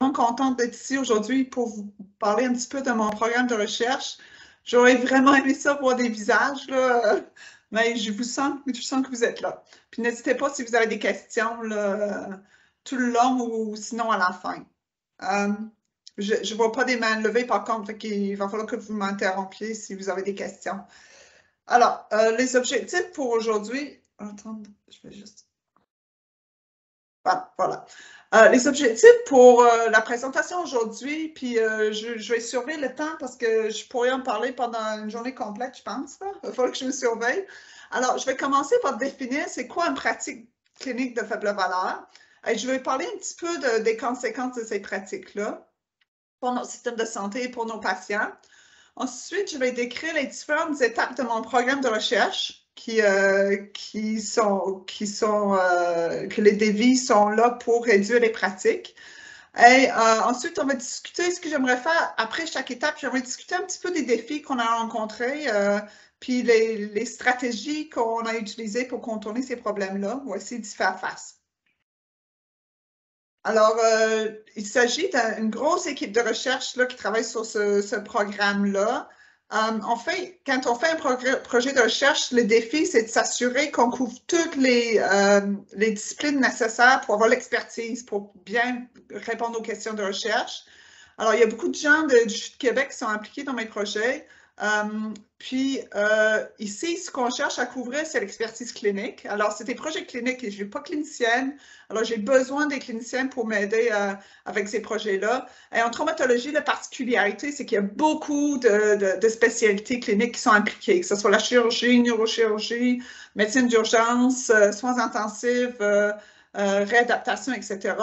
contente d'être ici aujourd'hui pour vous parler un petit peu de mon programme de recherche. J'aurais vraiment aimé ça voir des visages, là, mais je sens que vous êtes là. Puis n'hésitez pas si vous avez des questions là, tout le long ou sinon à la fin. Je ne vois pas des mains levées par contre, il va falloir que vous m'interrompiez si vous avez des questions. Alors, les objectifs pour aujourd'hui. Attendez, je vais juste. Voilà. Les objectifs pour la présentation aujourd'hui, puis je vais surveiller le temps parce que je pourrais en parler pendant une journée complète, je pense. Il va falloir que je me surveille. Alors, je vais commencer par définir c'est quoi une pratique clinique de faible valeur. Et je vais parler un petit peu des conséquences de ces pratiques-là pour notre système de santé et pour nos patients. Ensuite, je vais décrire les différentes étapes de mon programme de recherche que les défis sont là pour réduire les pratiques. Et ensuite, on va discuter ce que j'aimerais faire après chaque étape. J'aimerais discuter un petit peu des défis qu'on a rencontrés, puis les stratégies qu'on a utilisées pour contourner ces problèmes-là, ou essayer d'y faire face. Alors, il s'agit d'une grosse équipe de recherche là, qui travaille sur ce programme-là. En fait, quand on fait un projet de recherche, le défi, c'est de s'assurer qu'on couvre toutes les disciplines nécessaires pour avoir l'expertise, pour bien répondre aux questions de recherche. Alors, il y a beaucoup de gens du Québec qui sont impliqués dans mes projets. Puis, ici, ce qu'on cherche à couvrir, c'est l'expertise clinique. Alors, c'est des projets cliniques et je ne suis pas clinicienne. Alors, j'ai besoin des cliniciens pour m'aider avec ces projets-là. Et en traumatologie, la particularité, c'est qu'il y a beaucoup de spécialités cliniques qui sont impliquées, que ce soit la chirurgie, neurochirurgie, médecine d'urgence, soins intensifs, réadaptation, etc.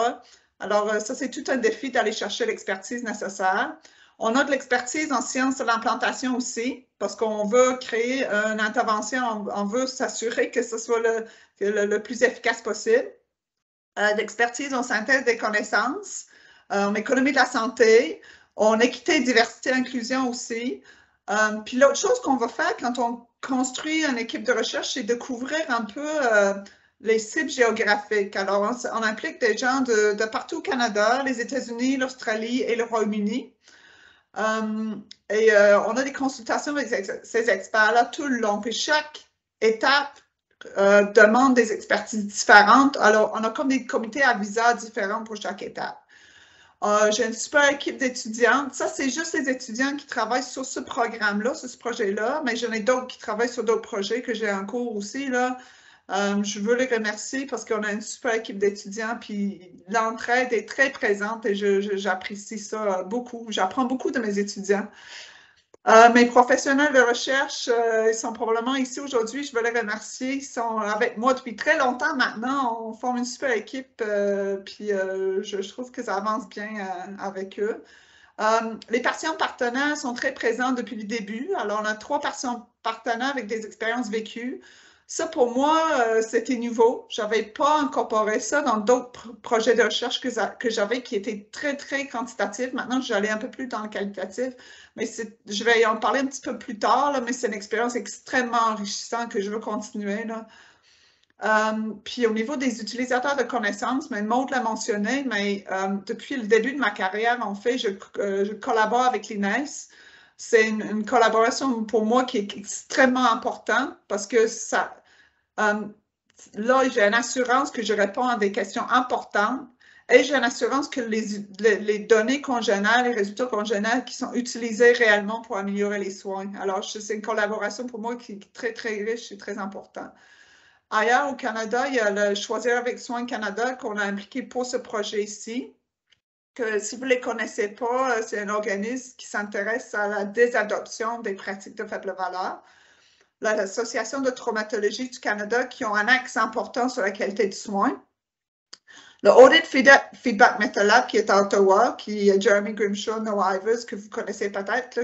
Alors, ça, c'est tout un défi d'aller chercher l'expertise nécessaire. On a de l'expertise en sciences de l'implantation aussi, parce qu'on veut créer une intervention, on veut s'assurer que ce soit le plus efficace possible. D'expertise en synthèse des connaissances, en économie de la santé, en équité, diversité, inclusion aussi. Puis l'autre chose qu'on va faire quand on construit une équipe de recherche, c'est de couvrir un peu les cibles géographiques. Alors, on implique des gens de partout au Canada, les États-Unis, l'Australie et le Royaume-Uni. On a des consultations avec ces experts-là tout le long. Puis chaque étape demande des expertises différentes. Alors, on a comme des comités à visa différents pour chaque étape. J'ai une super équipe d'étudiantes. Ça, c'est juste les étudiants qui travaillent sur ce programme-là, sur ce projet-là, mais j'en ai d'autres qui travaillent sur d'autres projets que j'ai en cours aussi, là. Je veux les remercier parce qu'on a une super équipe d'étudiants, puis l'entraide est très présente et j'apprécie ça beaucoup. J'apprends beaucoup de mes étudiants. Mes professionnels de recherche, ils sont probablement ici aujourd'hui. Je veux les remercier. Ils sont avec moi depuis très longtemps maintenant. On forme une super équipe, puis je trouve que ça avance bien avec eux. Les patients partenaires sont très présents depuis le début. Alors, on a 3 patients partenaires avec des expériences vécues. Ça, pour moi, c'était nouveau. Je n'avais pas incorporé ça dans d'autres projets de recherche que j'avais qui étaient très, très quantitatifs. Maintenant, j'allais un peu plus dans le qualitatif. Mais je vais en parler un petit peu plus tard, là, mais c'est une expérience extrêmement enrichissante que je veux continuer, là. Puis au niveau des utilisateurs de connaissances, Maud l'a mentionné, mais depuis le début de ma carrière, en fait, je collabore avec l'INES. C'est une collaboration pour moi qui est extrêmement importante parce que là, j'ai une assurance que je réponds à des questions importantes et j'ai une assurance que les données qu'on génère, les résultats qu'on génère, qui sont utilisés réellement pour améliorer les soins. Alors, c'est une collaboration pour moi qui est très, très riche et très importante. Ailleurs au Canada, il y a le Choisir avec Soin Canada qu'on a impliqué pour ce projet ici. Que si vous ne les connaissez pas, c'est un organisme qui s'intéresse à la désadoption des pratiques de faible valeur. L'Association de traumatologie du Canada qui ont un axe important sur la qualité du soin. Le Audit Feedback Method Lab qui est à Ottawa, qui est Jeremy Grimshaw, Noah Ivers, que vous connaissez peut-être,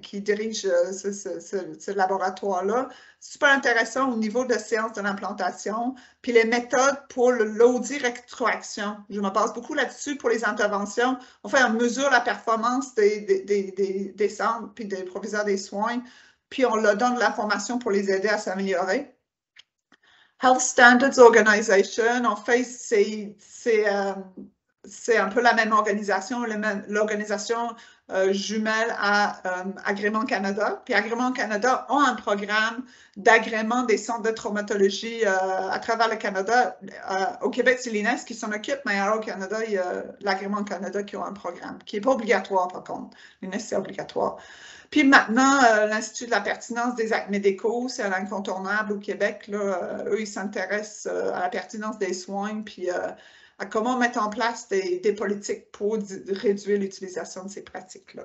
qui dirigent ce laboratoire-là. Super intéressant au niveau de séance de l'implantation. Puis les méthodes pour l'audit rétroaction. Je me base beaucoup là-dessus pour les interventions. On fait, on mesure la performance des centres puis des proviseurs des soins. Puis on leur donne de l'information pour les aider à s'améliorer. Health Standards Organization, en fait, c'est c'est un peu la même organisation, l'organisation jumelle à Agrément Canada. Puis Agrément Canada ont un programme d'agrément des centres de traumatologie à travers le Canada. Au Québec, c'est l'INES qui s'en occupe, mais au Canada, il y a l'Agrément Canada qui a un programme, qui n'est pas obligatoire par contre. L'INES, c'est obligatoire. Puis maintenant, l'Institut de la pertinence des actes médicaux, c'est un incontournable au Québec. Là, eux, ils s'intéressent à la pertinence des soins, puis à comment mettre en place des politiques pour réduire l'utilisation de ces pratiques-là.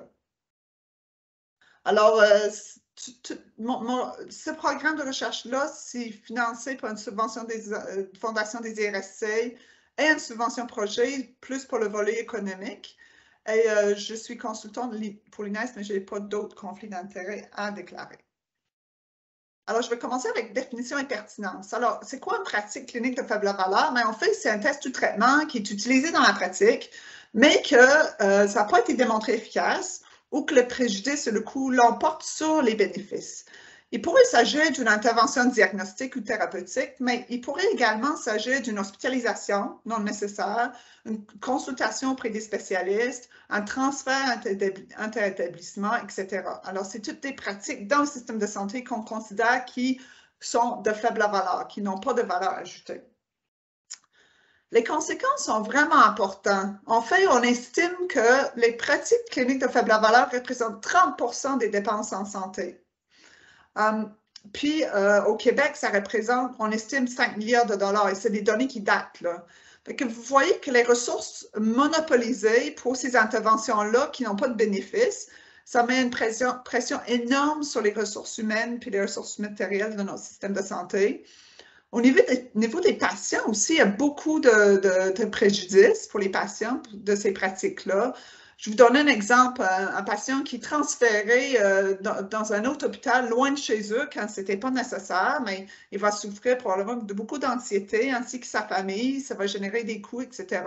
Alors, ce programme de recherche-là, c'est financé par une subvention des Fondation des IRSC et une subvention projet, plus pour le volet économique. Et je suis consultante pour l'INES, mais je n'ai pas d'autres conflits d'intérêts à déclarer. Alors, je vais commencer avec définition et pertinence. Alors, c'est quoi une pratique clinique de faible valeur? Mais en fait, c'est un test ou traitement qui est utilisé dans la pratique, mais que ça n'a pas été démontré efficace ou que le préjudice et le coût l'emportent sur les bénéfices. Il pourrait s'agir d'une intervention diagnostique ou thérapeutique, mais il pourrait également s'agir d'une hospitalisation non nécessaire, une consultation auprès des spécialistes, un transfert inter-établissement, etc. Alors, c'est toutes des pratiques dans le système de santé qu'on considère qui sont de faible valeur, qui n'ont pas de valeur ajoutée. Les conséquences sont vraiment importantes. En fait, on estime que les pratiques cliniques de faible valeur représentent 30% des dépenses en santé. Puis, au Québec, ça représente, on estime 5 milliards de dollars, et c'est des données qui datent, là. Fait que vous voyez que les ressources monopolisées pour ces interventions-là, qui n'ont pas de bénéfice, ça met une pression énorme sur les ressources humaines puis les ressources matérielles de notre système de santé. Au niveau des patients aussi, il y a beaucoup de préjudices pour les patients de ces pratiques-là. Je vous donne un exemple, un patient qui est transféré dans un autre hôpital loin de chez eux quand ce n'était pas nécessaire, mais il va souffrir probablement de beaucoup d'anxiété, ainsi que sa famille, ça va générer des coûts, etc.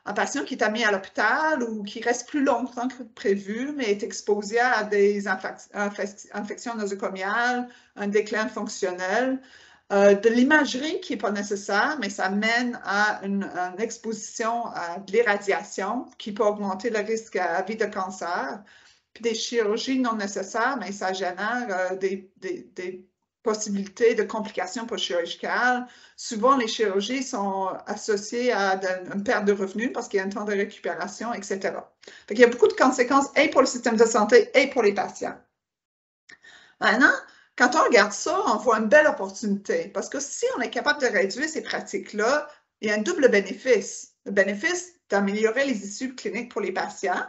Un patient qui est admis à l'hôpital ou qui reste plus longtemps que prévu, mais est exposé à des infections nosocomiales, un déclin fonctionnel, de l'imagerie qui n'est pas nécessaire, mais ça mène à une exposition à de l'irradiation qui peut augmenter le risque à vie de cancer, puis des chirurgies non nécessaires, mais ça génère des possibilités de complications post-chirurgicales. Souvent, les chirurgies sont associées à une perte de revenus parce qu'il y a un temps de récupération, etc. Donc, il y a beaucoup de conséquences et pour le système de santé et pour les patients. Maintenant, quand on regarde ça, on voit une belle opportunité parce que si on est capable de réduire ces pratiques-là, il y a un double bénéfice. Le bénéfice d'améliorer les issues cliniques pour les patients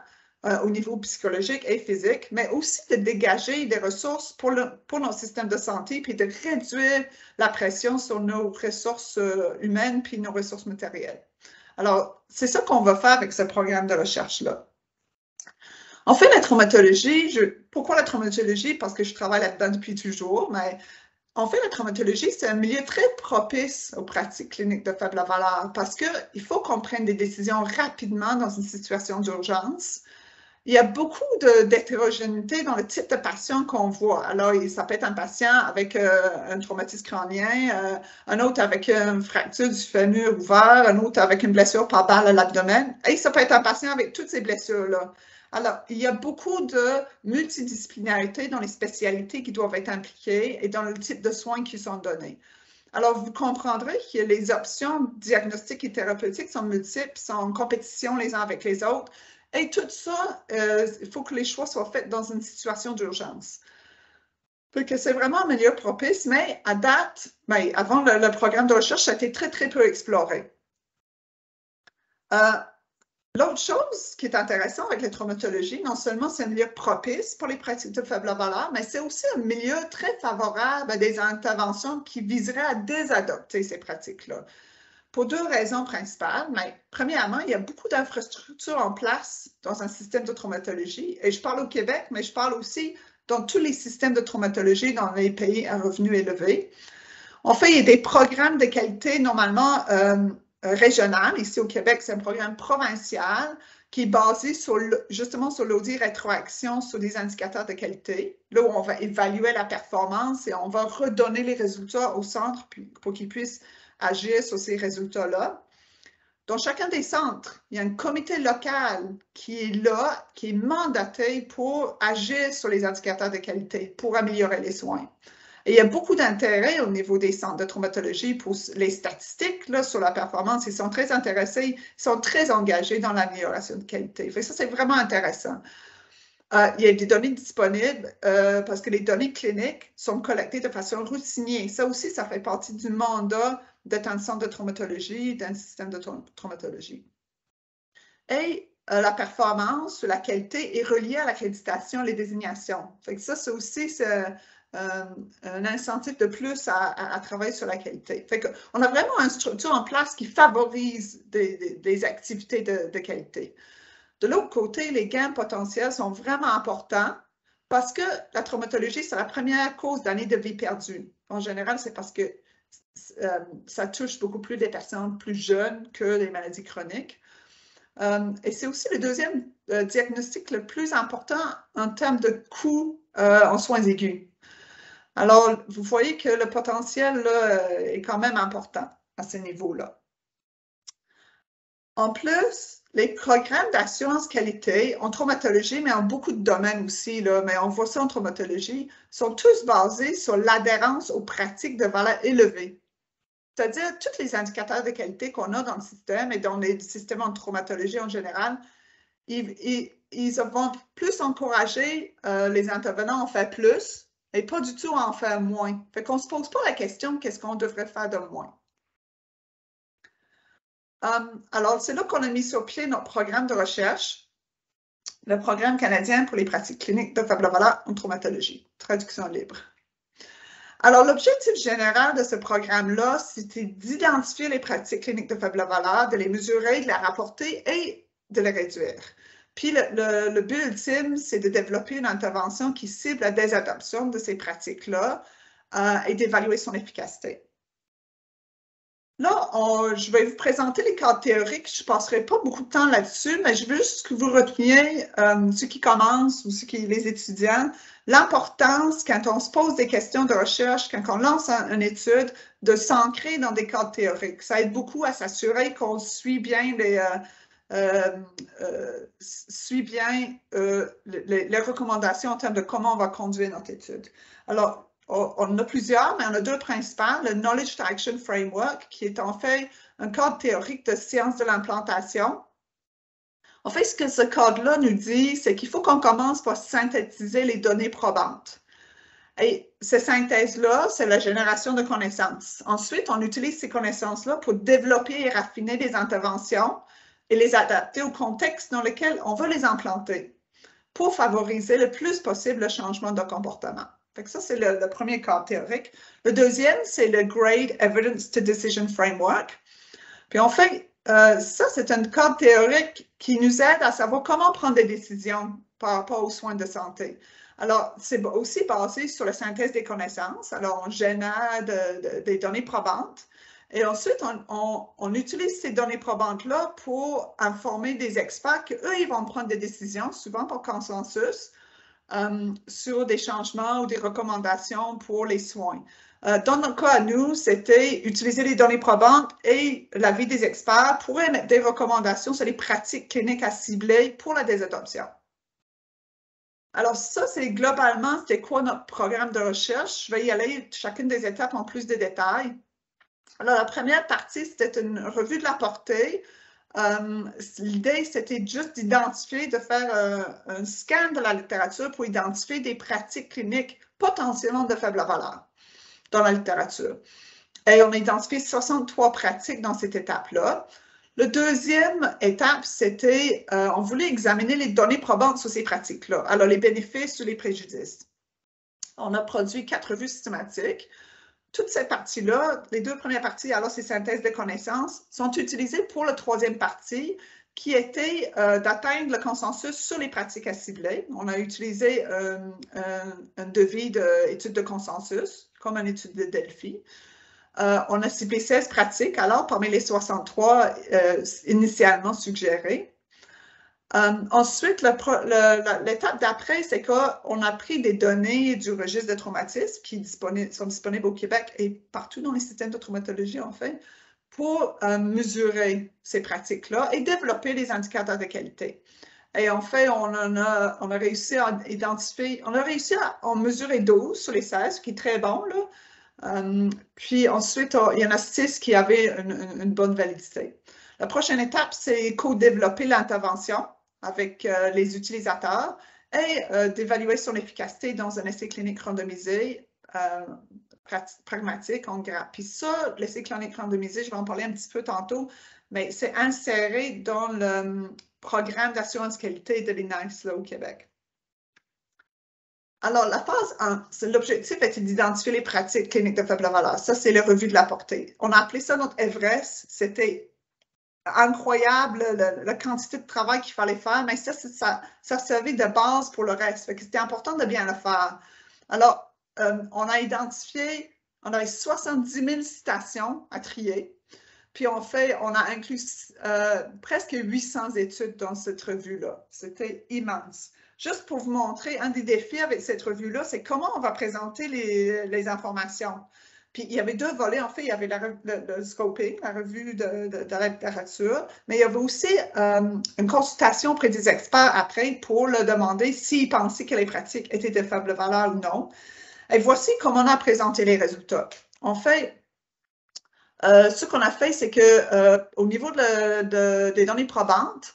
au niveau psychologique et physique, mais aussi de dégager des ressources pour notre système de santé puis de réduire la pression sur nos ressources humaines puis nos ressources matérielles. Alors, c'est ça qu'on va faire avec ce programme de recherche-là. En fait, la traumatologie, pourquoi la traumatologie? Parce que je travaille là-dedans depuis toujours, mais en fait, la traumatologie, c'est un milieu très propice aux pratiques cliniques de faible valeur parce qu'il faut qu'on prenne des décisions rapidement dans une situation d'urgence. Il y a beaucoup d'hétérogénéité dans le type de patient qu'on voit. Alors, ça peut être un patient avec un traumatisme crânien, un autre avec une fracture du fémur ouvert, un autre avec une blessure par balle à l'abdomen. Et ça peut être un patient avec toutes ces blessures-là. Alors, il y a beaucoup de multidisciplinarité dans les spécialités qui doivent être impliquées et dans le type de soins qui sont donnés. Alors, vous comprendrez que les options diagnostiques et thérapeutiques sont multiples, sont en compétition les uns avec les autres. Et tout ça, il faut que les choix soient faits dans une situation d'urgence. C'est vraiment un milieu propice, mais à date, avant le programme de recherche, ça a été très, très peu exploré. L'autre chose qui est intéressante avec la traumatologie, non seulement c'est un milieu propice pour les pratiques de faible valeur, mais c'est aussi un milieu très favorable à des interventions qui viseraient à désadopter ces pratiques-là. Pour deux raisons principales. Mais premièrement, il y a beaucoup d'infrastructures en place dans un système de traumatologie. Et je parle au Québec, mais je parle aussi dans tous les systèmes de traumatologie dans les pays à revenus élevés. En fait, il y a des programmes de qualité normalement régional. Ici au Québec, c'est un programme provincial qui est basé justement sur l'audit rétroaction sur des indicateurs de qualité, là où on va évaluer la performance et on va redonner les résultats au centre pour qu'ils puissent agir sur ces résultats-là. Dans chacun des centres, il y a un comité local qui est là, qui est mandaté pour agir sur les indicateurs de qualité, pour améliorer les soins. Et il y a beaucoup d'intérêt au niveau des centres de traumatologie pour les statistiques là, sur la performance. Ils sont très intéressés, ils sont très engagés dans l'amélioration de qualité. Fait que ça, c'est vraiment intéressant. Il y a des données disponibles parce que les données cliniques sont collectées de façon routinière. Ça aussi, ça fait partie du mandat d'un centre de traumatologie, d'un système de traumatologie. Et la performance ou la qualité est reliée à l'accréditation et les désignations. Fait que ça, c'est aussi un incentive de plus à travailler sur la qualité. Fait qu'on a vraiment une structure en place qui favorise des activités de qualité. De l'autre côté, les gains potentiels sont vraiment importants parce que la traumatologie, c'est la première cause d'années de vie perdue. En général, c'est parce que ça touche beaucoup plus les personnes plus jeunes que les maladies chroniques. Et c'est aussi le deuxième diagnostic le plus important en termes de coûts en soins aigus. Alors, vous voyez que le potentiel là, est quand même important à ce niveau-là. En plus, les programmes d'assurance qualité en traumatologie, mais en beaucoup de domaines aussi, là, mais on voit ça en traumatologie, sont tous basés sur l'adhérence aux pratiques de valeur élevée. C'est-à-dire, tous les indicateurs de qualité qu'on a dans le système et dans les systèmes en traumatologie en général, ils vont plus encourager les intervenants à en faire plus et pas du tout à en faire moins. Fait qu'on ne se pose pas la question qu'est-ce qu'on devrait faire de moins. Alors, c'est là qu'on a mis sur pied notre programme de recherche, le programme canadien pour les pratiques cliniques de faible valeur en traumatologie, traduction libre. Alors, l'objectif général de ce programme-là, c'était d'identifier les pratiques cliniques de faible valeur, de les mesurer, de les rapporter et de les réduire. Puis, le but ultime, c'est de développer une intervention qui cible la désadoption de ces pratiques-là et d'évaluer son efficacité. Là, je vais vous présenter les cadres théoriques. Je ne passerai pas beaucoup de temps là-dessus, mais je veux juste que vous reteniez, ceux qui commencent ou les étudiants, l'importance, quand on se pose des questions de recherche, quand on lance une étude, de s'ancrer dans des cadres théoriques. Ça aide beaucoup à s'assurer qu'on suit bien les recommandations en termes de comment on va conduire notre étude. Alors, on en a plusieurs, mais on a deux principales. Le Knowledge to Action Framework, qui est en fait un cadre théorique de sciences de l'implantation. En fait, ce que ce cadre-là nous dit, c'est qu'il faut qu'on commence par synthétiser les données probantes. Et ces synthèses-là, c'est la génération de connaissances. Ensuite, on utilise ces connaissances-là pour développer et raffiner des interventions et les adapter au contexte dans lequel on veut les implanter pour favoriser le plus possible le changement de comportement. Fait que ça, c'est le premier cadre théorique. Le deuxième, c'est le Grade Evidence to Decision Framework. Puis en fait, ça, c'est un cadre théorique qui nous aide à savoir comment prendre des décisions par rapport aux soins de santé. Alors, c'est aussi basé sur la synthèse des connaissances. Alors, on génère des données probantes. Et ensuite, on utilise ces données probantes-là pour informer des experts qu'eux, ils vont prendre des décisions, souvent par consensus, sur des changements ou des recommandations pour les soins. Dans notre cas à nous, c'était utiliser les données probantes et l'avis des experts pour émettre des recommandations sur les pratiques cliniques à cibler pour la désadoption. Alors ça, c'est globalement, c'était quoi notre programme de recherche. Je vais y aller chacune des étapes en plus de détails. Alors la première partie, c'était une revue de la portée. L'idée, c'était juste d'identifier, de faire un scan de la littérature pour identifier des pratiques cliniques potentiellement de faible valeur dans la littérature. Et on a identifié 63 pratiques dans cette étape-là. La deuxième étape, c'était, on voulait examiner les données probantes sur ces pratiques-là, alors les bénéfices ou les préjudices. On a produit 4 revues systématiques. Toutes ces parties-là, les deux premières parties, alors ces synthèses de connaissances, sont utilisées pour la troisième partie, qui était d'atteindre le consensus sur les pratiques à cibler. On a utilisé un devis d'étude de consensus, comme une étude de Delphi. On a ciblé 16 pratiques, alors, parmi les 63 initialement suggérées. Ensuite, l'étape d'après, c'est qu'on a pris des données du registre de traumatisme qui sont disponibles au Québec et partout dans les systèmes de traumatologie, en fait, pour mesurer ces pratiques-là et développer les indicateurs de qualité. Et en fait, on a réussi à identifier, on a réussi à en mesurer 12 sur les 16, ce qui est très bon, là. Puis ensuite, il y en a 6 qui avaient une bonne validité. La prochaine étape, c'est co-développer l'intervention avec les utilisateurs et d'évaluer son efficacité dans un essai clinique randomisé pragmatique en grappe. Puis ça, l'essai clinique randomisé, je vais en parler un petit peu tantôt, mais c'est inséré dans le programme d'assurance qualité de l'INAIS au Québec. Alors, la phase 1, l'objectif était d'identifier les pratiques cliniques de faible valeur. Ça, c'est la revue de la portée. On a appelé ça notre Everest. C'était incroyable la quantité de travail qu'il fallait faire, mais ça servait de base pour le reste. C'était important de bien le faire. Alors, on a identifié, on avait 70 000 citations à trier. Puis on a inclus presque 800 études dans cette revue-là. C'était immense. Juste pour vous montrer, un des défis avec cette revue-là, c'est comment on va présenter les informations. Puis il y avait 2 volets. En fait, il y avait le scoping, la revue de la littérature, mais il y avait aussi une consultation auprès des experts après pour leur demander s'ils pensaient que les pratiques étaient de faible valeur ou non. Et voici comment on a présenté les résultats. En fait, ce qu'on a fait, c'est qu'au niveau des données probantes,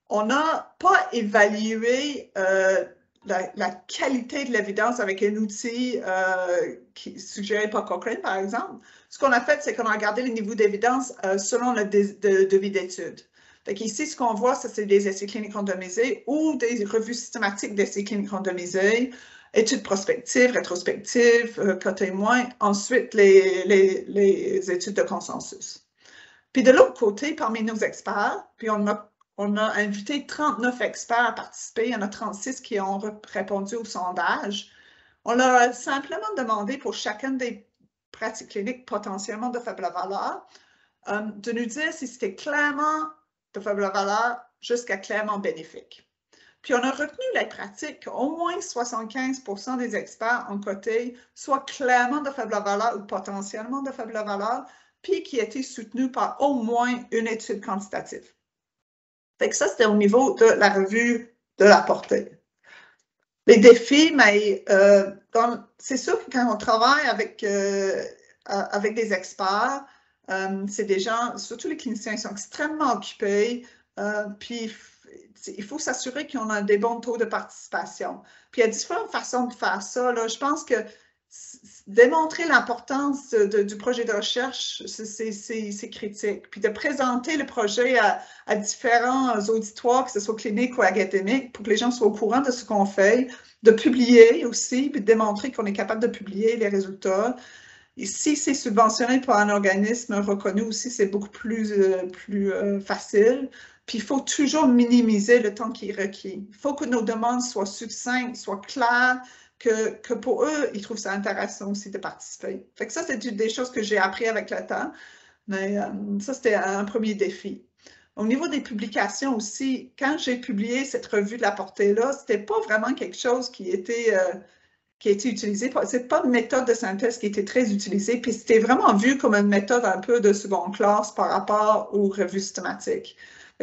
on n'a pas évalué la qualité de l'évidence avec un outil suggéré par Cochrane, par exemple. Ce qu'on a fait, c'est qu'on a regardé les niveaux d'évidence selon le devis d'études. Ici, ce qu'on voit, c'est des essais cliniques randomisés ou des revues systématiques d'essais cliniques randomisés, études prospectives, rétrospectives, cas témoins, ensuite les études de consensus. Puis de l'autre côté, parmi nos experts, puis on a invité 39 experts à participer, il y en a 36 qui ont répondu au sondage. On leur a simplement demandé pour chacune des pratiques cliniques potentiellement de faible valeur de nous dire si c'était clairement de faible valeur jusqu'à clairement bénéfique. Puis on a retenu les pratiques qu'au moins 75% des experts ont coté soit clairement de faible valeur ou potentiellement de faible valeur, puis qui étaient soutenus par au moins une étude quantitative. Fait que ça, c'était au niveau de la revue de la portée. Les défis, mais c'est sûr que quand on travaille avec des experts, c'est des gens, surtout les cliniciens, ils sont extrêmement occupés, puis il faut s'assurer qu'on a des bons taux de participation. Puis il y a différentes façons de faire ça. Là. Je pense que démontrer l'importance du projet de recherche, c'est critique. Puis de présenter le projet à différents auditoires, que ce soit cliniques ou académiques, pour que les gens soient au courant de ce qu'on fait, de publier aussi, puis de démontrer qu'on est capable de publier les résultats. Et si c'est subventionné par un organisme reconnu aussi, c'est beaucoup plus facile. Puis il faut toujours minimiser le temps qui est requis. Il faut que nos demandes soient succinctes, soient claires, que pour eux, ils trouvent ça intéressant aussi de participer. Fait que ça, c'est des choses que j'ai appris avec le temps. Mais ça, c'était un premier défi. Au niveau des publications aussi, quand j'ai publié cette revue de la portée-là, c'était pas vraiment quelque chose qui était utilisé. C'est pas une méthode de synthèse qui était très utilisée, puis c'était vraiment vu comme une méthode un peu de seconde classe par rapport aux revues systématiques.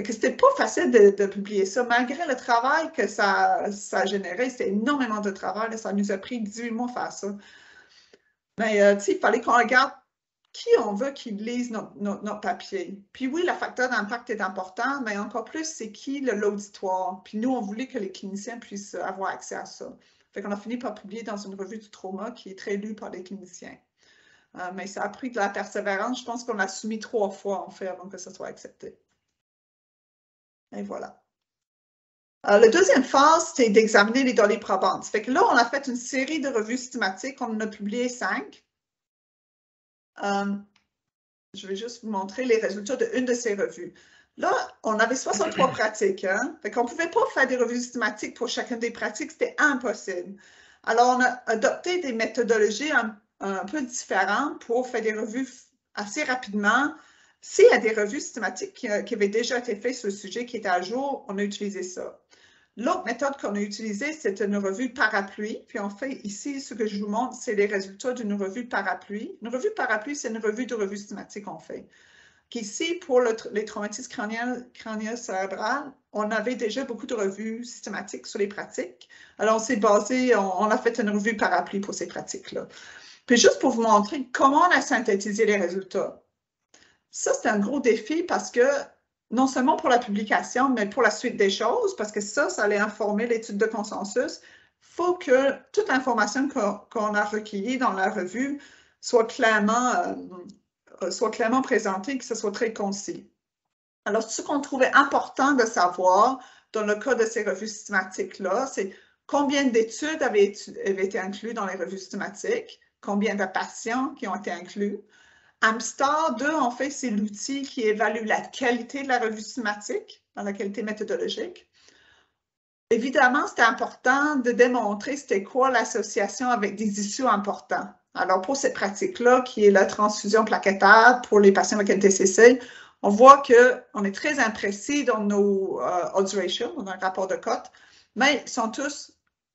C'était pas facile de publier ça, malgré le travail que ça a généré. C'était énormément de travail. Là, ça nous a pris 18 mois à faire ça. Mais il fallait qu'on regarde qui on veut qu'ils lisent notre papier. Puis oui, le facteur d'impact est important, mais encore plus, c'est qui l'auditoire. Puis nous, on voulait que les cliniciens puissent avoir accès à ça. Fait qu'on a fini par publier dans une revue du trauma qui est très lue par les cliniciens. Mais ça a pris de la persévérance. Je pense qu'on l'a soumis 3 fois, en fait, avant que ça soit accepté. Et voilà. La deuxième phase, c'est d'examiner les données probantes. Fait que là, on a fait une série de revues systématiques. On en a publié 5. Je vais juste vous montrer les résultats d'une de ces revues. Là, on avait 63 pratiques. Hein? Fait qu'on ne pouvait pas faire des revues systématiques pour chacune des pratiques. C'était impossible. Alors, on a adopté des méthodologies un peu différentes pour faire des revues assez rapidement. S'il y a des revues systématiques qui avaient déjà été faites sur le sujet qui étaient à jour, on a utilisé ça. L'autre méthode qu'on a utilisée, c'est une revue parapluie. Puis en fait, ici, ce que je vous montre, c'est les résultats d'une revue parapluie. Une revue parapluie, c'est une revue de revues systématiques qu'on fait. qu'ici, pour les traumatismes crânio-cérébrales, on avait déjà beaucoup de revues systématiques sur les pratiques. Alors, on s'est basé, on a fait une revue parapluie pour ces pratiques-là. Puis juste pour vous montrer comment on a synthétisé les résultats. Ça, c'est un gros défi parce que, non seulement pour la publication, mais pour la suite des choses, parce que ça allait informer l'étude de consensus. Il faut que toute l'information qu'on a recueillie dans la revue soit clairement présentée, que ce soit très concis. Alors, ce qu'on trouvait important de savoir dans le cas de ces revues systématiques-là, c'est combien d'études avaient été incluses dans les revues systématiques, combien de patients qui ont été inclus. AMSTAR 2, en fait, c'est l'outil qui évalue la qualité de la revue systématique, dans la qualité méthodologique. Évidemment, c'était important de démontrer c'était quoi l'association avec des issues importants. Alors, pour cette pratique-là, qui est la transfusion plaquettaire pour les patients avec NTCC, on voit qu'on est très imprécis dans nos odds ratio, dans un rapport de cote, mais ils sont tous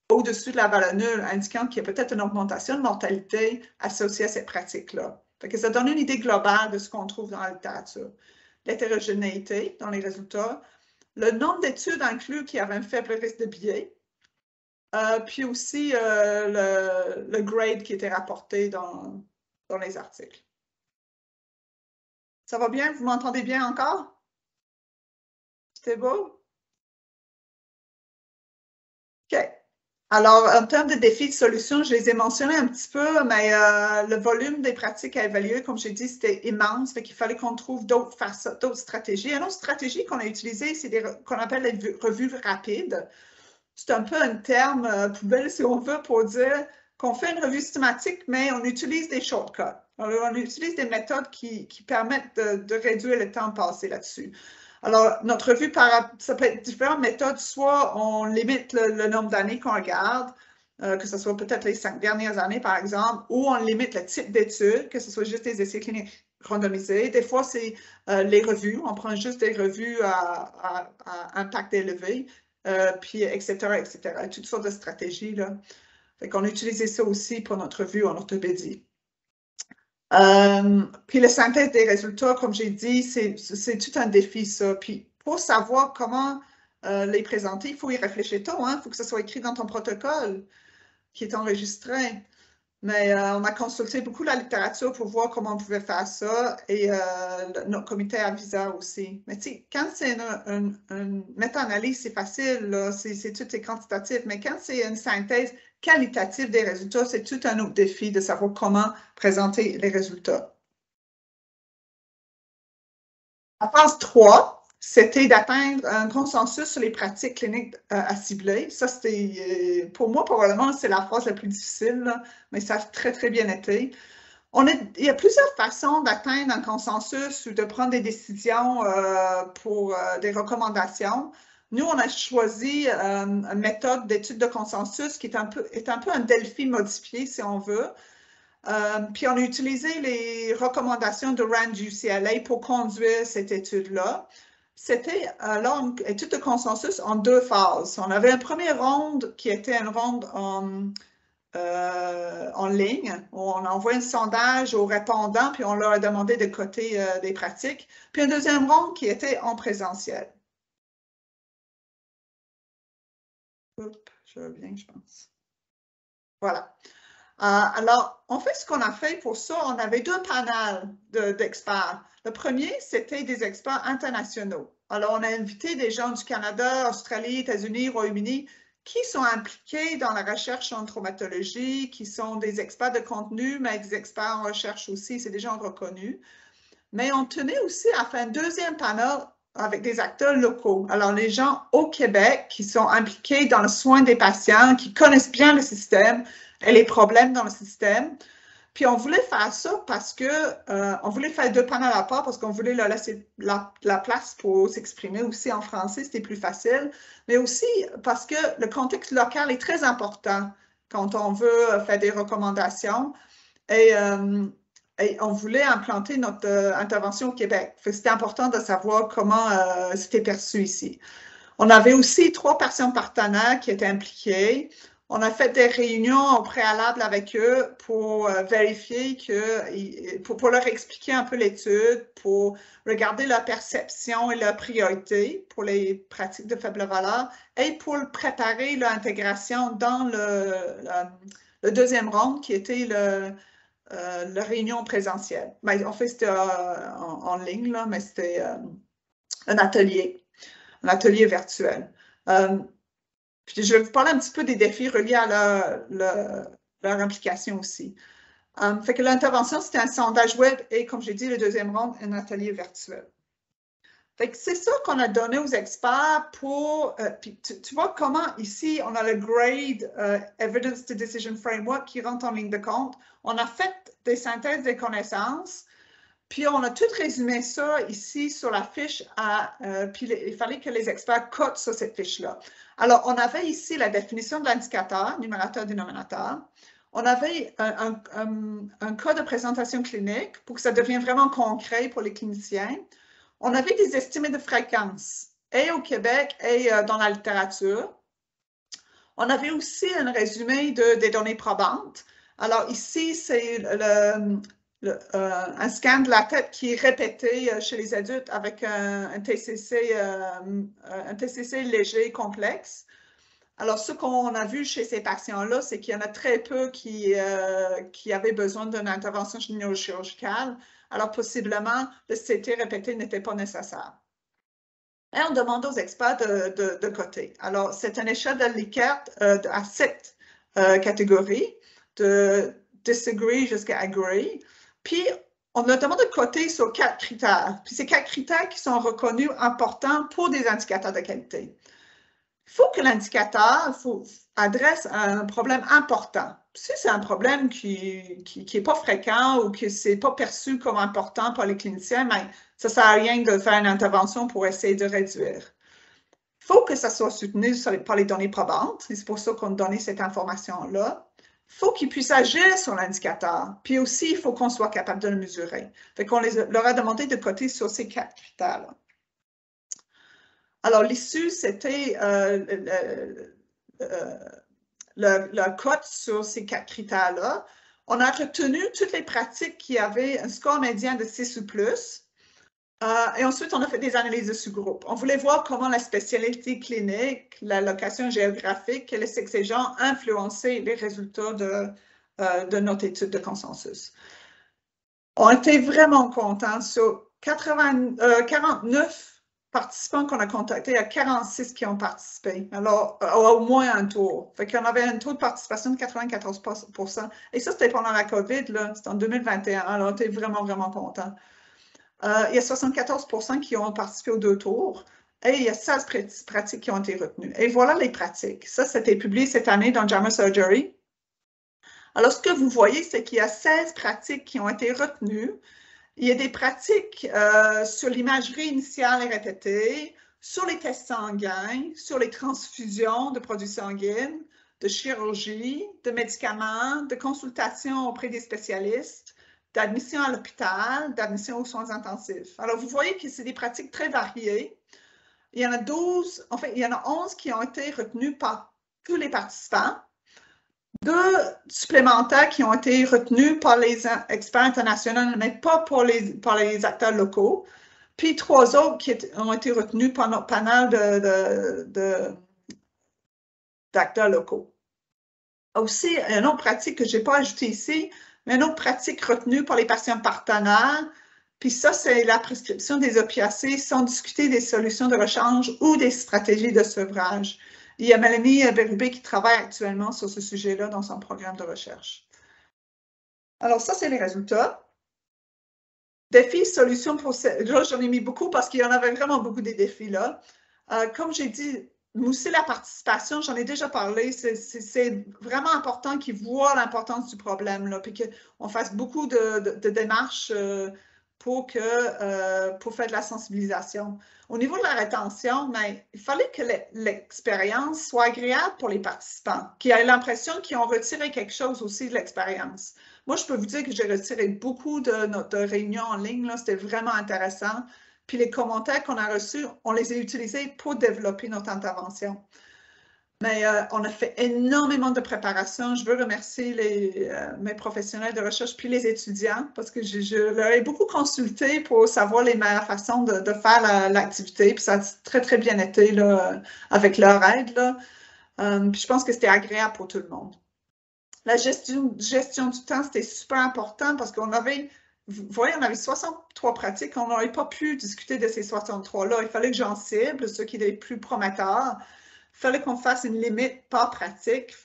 au-dessus de la valeur nulle, indiquant qu'il y a peut-être une augmentation de mortalité associée à cette pratique-là. Ça donne une idée globale de ce qu'on trouve dans la littérature. L'hétérogénéité dans les résultats, le nombre d'études inclus qui avaient un faible risque de biais, puis aussi le grade qui était rapporté dans les articles. Ça va bien? Vous m'entendez bien encore? C'était beau? OK. Alors, en termes de défis de solutions, je les ai mentionnés un petit peu, mais le volume des pratiques à évaluer, comme j'ai dit, c'était immense, fait qu'il fallait qu'on trouve d'autres stratégies. Une autre stratégie qu'on a utilisée, c'est qu'on appelle les revues rapides. C'est un peu un terme poubelle, si on veut, pour dire qu'on fait une revue systématique, mais on utilise des shortcuts. Alors, on utilise des méthodes qui permettent de réduire le temps passé là-dessus. Alors, notre revue, ça peut être différentes méthodes. Soit on limite le nombre d'années qu'on regarde, que ce soit peut-être les 5 dernières années, par exemple, ou on limite le type d'études, que ce soit juste des essais cliniques randomisés. Des fois, c'est les revues. On prend juste des revues à impact élevé, puis etc., etc. Toutes sortes de stratégies, là. Fait qu'on a utilisé ça aussi pour notre revue en orthopédie. Puis la synthèse des résultats, comme j'ai dit, c'est tout un défi, ça. Puis pour savoir comment les présenter, il faut y réfléchir tôt, hein? Il faut que ce soit écrit dans ton protocole qui est enregistré. Mais on a consulté beaucoup la littérature pour voir comment on pouvait faire ça et notre comité avisa aussi. Mais tu sais, quand c'est une méta-analyse, c'est facile, tout est quantitatif, mais quand c'est une synthèse qualitative des résultats, c'est tout un autre défi de savoir comment présenter les résultats. La phase 3, c'était d'atteindre un consensus sur les pratiques cliniques à cibler. Ça, c'était, pour moi, probablement, c'est la phase la plus difficile, là, mais ça a très, très bien été. Il y a plusieurs façons d'atteindre un consensus ou de prendre des décisions pour des recommandations. Nous, on a choisi une méthode d'étude de consensus qui est un peu un Delphi modifié, si on veut. Puis on a utilisé les recommandations de RAND UCLA pour conduire cette étude-là. C'était alors une étude de consensus en 2 phases. On avait une première ronde qui était une ronde en ligne, où on envoie un sondage aux répondants, puis on leur a demandé de coter des pratiques. Puis une deuxième ronde qui était en présentiel. Oups, je reviens, je pense. Voilà. Alors, en fait, ce qu'on a fait pour ça, on avait 2 panels d'experts. Le premier, c'était des experts internationaux. Alors, on a invité des gens du Canada, Australie, États-Unis, Royaume-Uni, qui sont impliqués dans la recherche en traumatologie, qui sont des experts de contenu, mais des experts en recherche aussi, c'est des gens reconnus. Mais on tenait aussi à faire un deuxième panel avec des acteurs locaux. Alors, les gens au Québec qui sont impliqués dans le soin des patients, qui connaissent bien le système et les problèmes dans le système. Puis, on voulait faire ça parce que on voulait faire 2 panels à part parce qu'on voulait leur laisser la place pour s'exprimer aussi en français, c'était plus facile, mais aussi parce que le contexte local est très important quand on veut faire des recommandations. Et on voulait implanter notre intervention au Québec. C'était important de savoir comment c'était perçu ici. On avait aussi 3 patients partenaires qui étaient impliqués. On a fait des réunions au préalable avec eux pour vérifier que, pour leur expliquer un peu l'étude, pour regarder leur perception et leurs priorités pour les pratiques de faible valeur et pour préparer leur intégration dans le deuxième ronde qui était la réunion présentielle. Mais en fait, c'était en ligne, là, mais c'était un atelier virtuel. Puis je vais vous parler un petit peu des défis reliés à leur implication aussi. Fait que l'intervention, c'était un sondage web et, comme j'ai dit, le deuxième round, un atelier virtuel. Fait que c'est ça qu'on a donné aux experts pour... puis tu vois comment ici, on a le GRADE Evidence to Decision Framework qui rentre en ligne de compte. On a fait des synthèses des connaissances, puis on a tout résumé ça ici sur la fiche, puis il fallait que les experts codent sur cette fiche-là. Alors, on avait ici la définition de l'indicateur, numérateur-dénominateur. On avait un cas de présentation clinique pour que ça devienne vraiment concret pour les cliniciens. On avait des estimés de fréquence, et au Québec et dans la littérature. On avait aussi un résumé des données probantes. Alors ici, c'est un scan de la tête qui est répété chez les adultes avec un TCC léger, complexe. Alors, ce qu'on a vu chez ces patients-là, c'est qu'il y en a très peu qui avaient besoin d'une intervention neurochirurgicale. Alors, possiblement, le CT répété n'était pas nécessaire. Et on demande aux experts de coter. Alors, c'est une échelle de Likert à 7 catégories, de disagree jusqu'à agree. Puis, on leur demande de coter sur 4 critères. Puis, ces 4 critères qui sont reconnus importants pour des indicateurs de qualité. Il faut que l'indicateur adresse un problème important. Si c'est un problème qui n'est pas fréquent ou que ce n'est pas perçu comme important par les cliniciens, mais ça ne sert à rien de faire une intervention pour essayer de réduire. Il faut que ça soit soutenu par les données probantes, et c'est pour ça qu'on donne cette information-là. Il faut qu'ils puissent agir sur l'indicateur. Puis aussi, il faut qu'on soit capable de le mesurer. Fait qu'on leur a demandé de coter sur ces 4 critères-là. Alors, l'issue, c'était le cote sur ces 4 critères-là. On a retenu toutes les pratiques qui avaient un score médian de 6 ou plus. Et ensuite, on a fait des analyses de sous-groupes. On voulait voir comment la spécialité clinique, la location géographique et les sexes et genres influençaient les résultats de notre étude de consensus. On était vraiment contents. Sur 49 participants qu'on a contactés, il y a 46 qui ont participé. Alors, au moins un tour. Fait qu'on avait un taux de participation de 94 %. Et ça, c'était pendant la COVID, là. C'était en 2021. Alors, on était vraiment, vraiment contents. Il y a 74 % qui ont participé aux 2 tours. Et il y a 16 pratiques qui ont été retenues. Et voilà les pratiques. Ça, c'était publié cette année dans JAMA Surgery. Alors, ce que vous voyez, c'est qu'il y a 16 pratiques qui ont été retenues. Il y a des pratiques sur l'imagerie initiale et répétée, sur les tests sanguins, sur les transfusions de produits sanguines, de chirurgie, de médicaments, de consultation auprès des spécialistes, d'admission à l'hôpital, d'admission aux soins intensifs. Alors, vous voyez que c'est des pratiques très variées. Il y en a 12, en fait, il y en a 11 qui ont été retenues par tous les participants. 2 supplémentaires qui ont été retenus par les experts internationaux, mais pas par les acteurs locaux. Puis 3 autres qui ont été retenus par notre panel d'acteurs locaux. Aussi, une autre pratique que je n'ai pas ajoutée ici, mais une autre pratique retenue par les patients partenaires. Puis ça, c'est la prescription des opiacés sans discuter des solutions de rechange ou des stratégies de sevrage. Il y a Mélanie Bérubé qui travaille actuellement sur ce sujet-là dans son programme de recherche. Alors, ça, c'est les résultats. Défis, solutions pour... Là, j'en ai mis beaucoup parce qu'il y en avait vraiment beaucoup des défis là. Comme j'ai dit, mousser la participation, j'en ai déjà parlé, c'est vraiment important qu'ils voient l'importance du problème, là, puis qu'on fasse beaucoup de démarches pour faire de la sensibilisation. Au niveau de la rétention, ben, il fallait que l'expérience soit agréable pour les participants, qu'ils aient l'impression qu'ils ont retiré quelque chose aussi de l'expérience. Moi, je peux vous dire que j'ai retiré beaucoup de notre réunion en ligne, c'était vraiment intéressant. Puis les commentaires qu'on a reçus, on les a utilisés pour développer notre intervention. Mais on a fait énormément de préparation. Je veux remercier mes professionnels de recherche puis les étudiants parce que je leur ai beaucoup consulté pour savoir les meilleures façons de faire l'activité. Puis ça a très, très bien été là, avec leur aide. Là. Puis je pense que c'était agréable pour tout le monde. La gestion du temps, c'était super important parce qu'on avait, vous voyez, on avait 63 pratiques. On n'aurait pas pu discuter de ces 63-là. Il fallait que j'en cible ceux qui étaient les plus prometteurs. Il fallait qu'on fasse une limite pas pratique,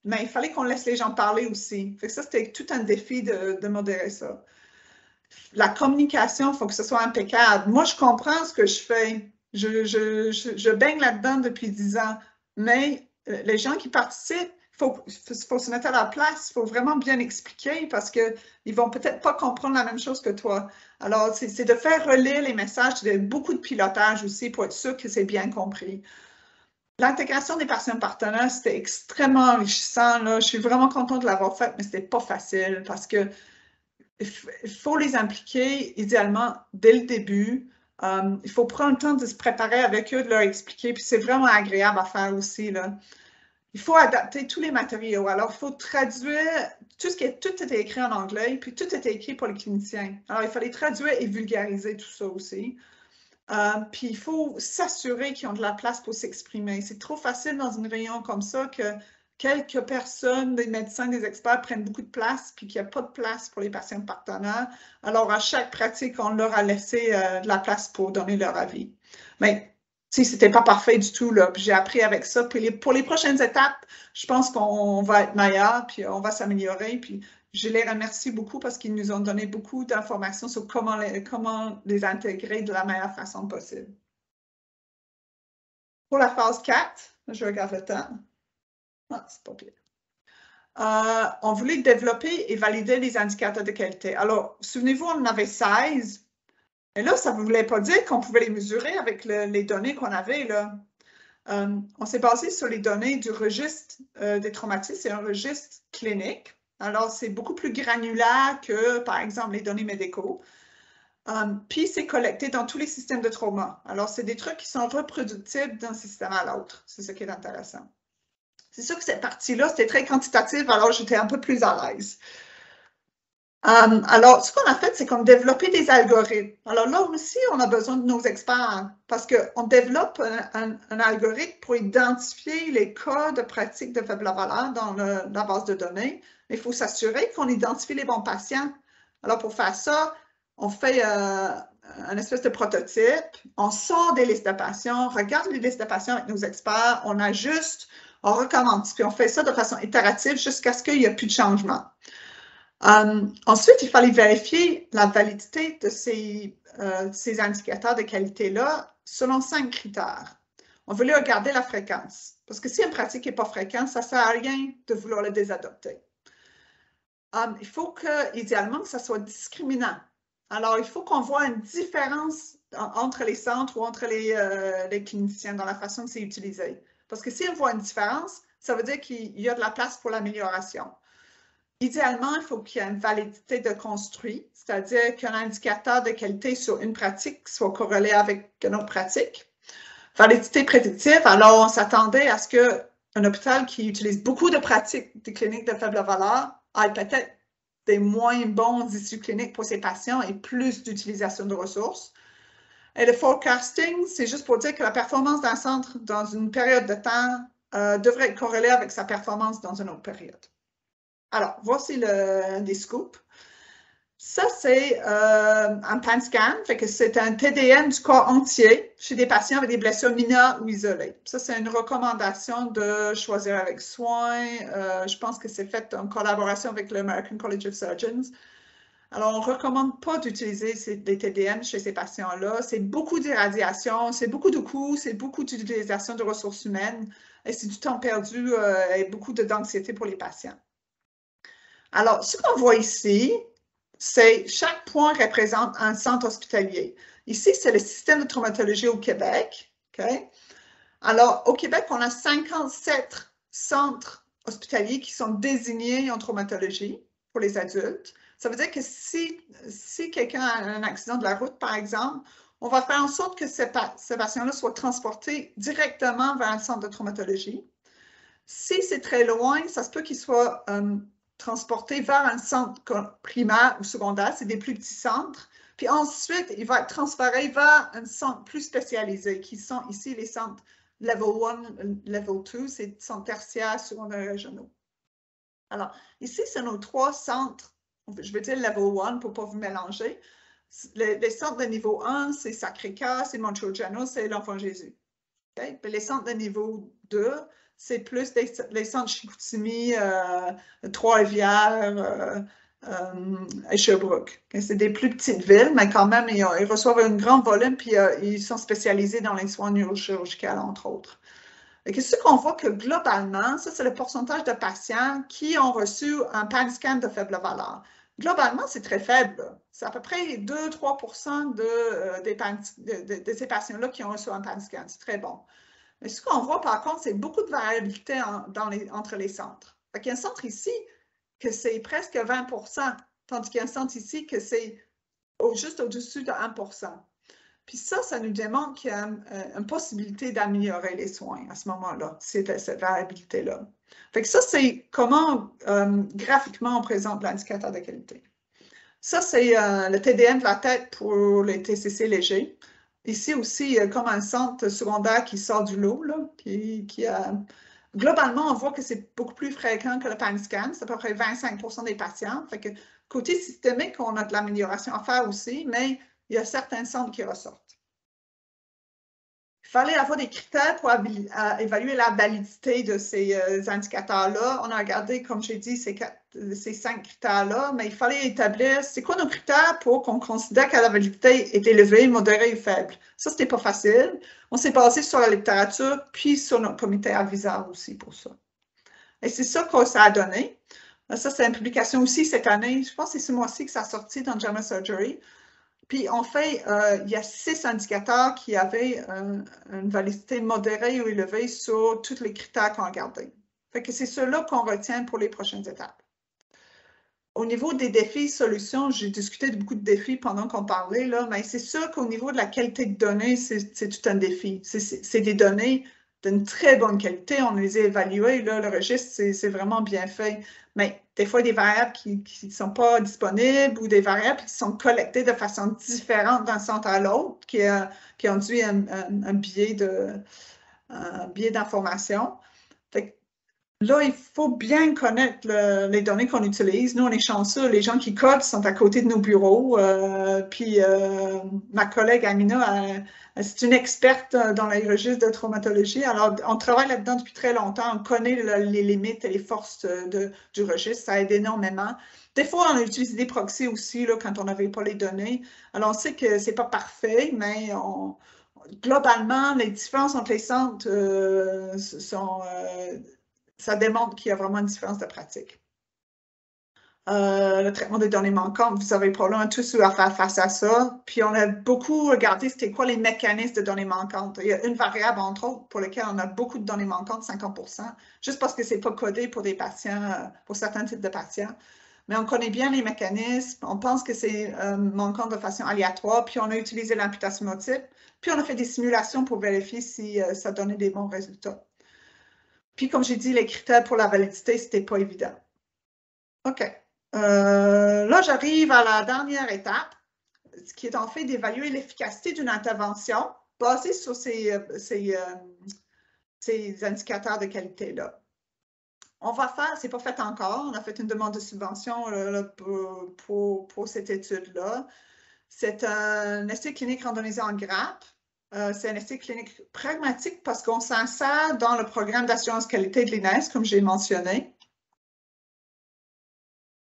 mais il fallait qu'on laisse les gens parler aussi. Fait que ça, c'était tout un défi de modérer ça. La communication, il faut que ce soit impeccable. Moi, je comprends ce que je fais. Je baigne là-dedans depuis 10 ans, mais les gens qui participent, il faut se mettre à la place, il faut vraiment bien expliquer parce qu'ils ne vont peut-être pas comprendre la même chose que toi. Alors, c'est de faire relire les messages, de beaucoup de pilotage aussi pour être sûr que c'est bien compris. L'intégration des patients partenaires, c'était extrêmement enrichissant. Là. Je suis vraiment contente de l'avoir fait, mais ce n'était pas facile parce que il faut les impliquer idéalement dès le début. Il faut prendre le temps de se préparer avec eux, de leur expliquer, puis c'est vraiment agréable à faire aussi. Là. Il faut adapter tous les matériaux. Alors, il faut traduire tout était écrit en anglais, puis tout était écrit pour les cliniciens. Alors, il fallait traduire et vulgariser tout ça aussi. Puis il faut s'assurer qu'ils ont de la place pour s'exprimer. C'est trop facile dans une réunion comme ça que quelques personnes, des médecins, des experts prennent beaucoup de place puis qu'il n'y a pas de place pour les patients partenaires. Alors, à chaque pratique, on leur a laissé de la place pour donner leur avis. Mais si c'était pas parfait du tout, là, j'ai appris avec ça. Puis pour les prochaines étapes, je pense qu'on va être meilleur, puis on va s'améliorer. Puis je les remercie beaucoup parce qu'ils nous ont donné beaucoup d'informations sur comment les intégrer de la meilleure façon possible. Pour la phase 4, je regarde le temps. Ah, c'est pas pire. On voulait développer et valider les indicateurs de qualité. Alors, souvenez-vous, on en avait 16. Et là, ça ne voulait pas dire qu'on pouvait les mesurer avec les données qu'on avait. Là. On s'est basé sur les données du registre des traumatismes. C'est un registre clinique. Alors, c'est beaucoup plus granulaire que, par exemple, les données médicaux. Puis, c'est collecté dans tous les systèmes de trauma. Alors, c'est des trucs qui sont reproductibles d'un système à l'autre. C'est ce qui est intéressant. C'est sûr que cette partie-là, c'était très quantitative, alors j'étais un peu plus à l'aise. Alors, ce qu'on a fait, c'est qu'on a développé des algorithmes. Alors là aussi, on a besoin de nos experts parce qu'on développe un algorithme pour identifier les cas de pratique de faible valeur dans la base de données. Mais il faut s'assurer qu'on identifie les bons patients. Alors, pour faire ça, on fait un espèce de prototype, on sort des listes de patients, on regarde les listes de patients avec nos experts, on ajuste, on recommence. Puis on fait ça de façon itérative jusqu'à ce qu'il n'y ait plus de changement. Ensuite, il fallait vérifier la validité de ces indicateurs de qualité-là selon 5 critères. On voulait regarder la fréquence, parce que si une pratique n'est pas fréquente, ça ne sert à rien de vouloir le désadopter. Il faut idéalement que ça soit discriminant. Alors, il faut qu'on voit une différence entre les centres ou entre les cliniciens dans la façon que c'est utilisé. Parce que si on voit une différence, ça veut dire qu'il y a de la place pour l'amélioration. Idéalement, il faut qu'il y ait une validité de construit, c'est-à-dire qu'un indicateur de qualité sur une pratique soit corrélé avec une autre pratique. Validité prédictive, alors on s'attendait à ce qu'un hôpital qui utilise beaucoup de pratiques de cliniques de faible valeur ait peut-être des moins bons issues cliniques pour ses patients et plus d'utilisation de ressources. Et le forecasting, c'est juste pour dire que la performance d'un centre dans une période de temps devrait être corrélée avec sa performance dans une autre période. Alors, voici des scoops. Ça, c'est un PAN-scan, fait que c'est un TDN du corps entier chez des patients avec des blessures mineures ou isolées. Ça, c'est une recommandation de choisir avec soin. Je pense que c'est fait en collaboration avec l'American College of Surgeons. Alors, on ne recommande pas d'utiliser des TDN chez ces patients-là. C'est beaucoup d'irradiation, c'est beaucoup de coûts, c'est beaucoup d'utilisation de ressources humaines et c'est du temps perdu et beaucoup d'anxiété pour les patients. Alors, ce qu'on voit ici, c'est chaque point représente un centre hospitalier. Ici, c'est le système de traumatologie au Québec. Okay? Alors, au Québec, on a 57 centres hospitaliers qui sont désignés en traumatologie pour les adultes. Ça veut dire que si quelqu'un a un accident de la route, par exemple, on va faire en sorte que ce patient-là soit transporté directement vers un centre de traumatologie. Si c'est très loin, ça se peut qu'il soit transporté vers un centre primaire ou secondaire, c'est des plus petits centres. Puis ensuite, il va être transféré vers un centre plus spécialisé, qui sont ici les centres Level 1, Level 2, c'est des centres tertiaires, secondaires régionaux. Alors, ici, c'est nos 3 centres, je vais dire Level 1 pour ne pas vous mélanger. Les centres de niveau 1, c'est Sacré-Cœur, c'est Montreux-Géno, c'est l'Enfant Jésus. Okay? Puis les centres de niveau 2, c'est plus les centres Chicoutimi, Trois-Rivières et Sherbrooke. Okay? C'est des plus petites villes, mais quand même, ils reçoivent un grand volume, puis ils sont spécialisés dans les soins neurochirurgicaux, entre autres. Et ce qu'on voit que globalement, ça, c'est le pourcentage de patients qui ont reçu un PAN scan de faible valeur. Globalement, c'est très faible. C'est à peu près 2-3% de ces patients-là qui ont reçu un PAN scan. C'est très bon. Mais ce qu'on voit, par contre, c'est beaucoup de variabilité entre les centres. Il y a un centre ici que c'est presque 20%, tandis qu'il y a un centre ici que c'est juste au-dessus de 1%. Puis ça nous démontre qu'il y a une possibilité d'améliorer les soins à ce moment-là, cette variabilité-là. Fait que ça, c'est comment graphiquement on présente l'indicateur de qualité. Ça, c'est le TDM de la tête pour les TCC légers. Ici aussi, il y a comme un centre secondaire qui sort du lot, là, globalement, on voit que c'est beaucoup plus fréquent que le PAN scan. C'est à peu près 25% des patients. Fait que côté systémique, on a de l'amélioration à faire aussi, mais il y a certains centres qui ressortent. Il fallait avoir des critères pour évaluer la validité de ces indicateurs-là. On a regardé, comme j'ai dit, ces 5 critères-là, mais il fallait établir c'est quoi nos critères pour qu'on considère que la validité est élevée, modérée ou faible. Ça, c'était pas facile. On s'est basé sur la littérature, puis sur notre comité aviseur aussi pour ça. Et c'est ça que ça a donné. Ça, c'est une publication aussi cette année. Je pense que c'est ce mois-ci que ça a sorti dans JAMA Surgery. Puis, en fait, il y a 6 indicateurs qui avaient une validité modérée ou élevée sur tous les critères qu'on a regardés. Fait que c'est ceux-là qu'on retient pour les prochaines étapes. Au niveau des défis, solutions, j'ai discuté de beaucoup de défis pendant qu'on parlait, là, mais c'est sûr qu'au niveau de la qualité de données, c'est tout un défi. C'est des données d'une très bonne qualité, on les a évaluées, là, le registre, c'est vraiment bien fait. Mais des fois, des variables qui ne sont pas disponibles ou des variables qui sont collectées de façon différente d'un centre à l'autre, qui induit un biais d'information. Là, il faut bien connaître les données qu'on utilise. Nous, on est chanceux. Les gens qui codent sont à côté de nos bureaux. Puis, ma collègue Amina, c'est une experte dans les registres de traumatologie. Alors, on travaille là-dedans depuis très longtemps. On connaît les limites et les forces du registre. Ça aide énormément. Des fois, on a utilisé des proxys aussi là, quand on n'avait pas les données. Alors, on sait que ce n'est pas parfait, mais globalement, les différences entre les centres sont... ça démontre qu'il y a vraiment une différence de pratique. Le traitement des données manquantes, vous avez probablement tous eu à faire face à ça. Puis on a beaucoup regardé c'était quoi les mécanismes de données manquantes. Il y a une variable, entre autres, pour laquelle on a beaucoup de données manquantes, 50%, juste parce que ce n'est pas codé pour des patients, pour certains types de patients. Mais on connaît bien les mécanismes, on pense que c'est manquant de façon aléatoire, puis on a utilisé l'imputation multiple, puis on a fait des simulations pour vérifier si ça donnait des bons résultats. Puis, comme j'ai dit, les critères pour la validité, ce n'était pas évident. OK. Là, j'arrive à la dernière étape, ce qui est en fait d'évaluer l'efficacité d'une intervention basée sur ces indicateurs de qualité-là. On va faire, ce n'est pas fait encore, on a fait une demande de subvention pour cette étude-là. C'est un essai clinique randomisé en grappe. C'est un essai clinique pragmatique parce qu'on s'insère dans le programme d'assurance qualité de l'INES, comme j'ai mentionné.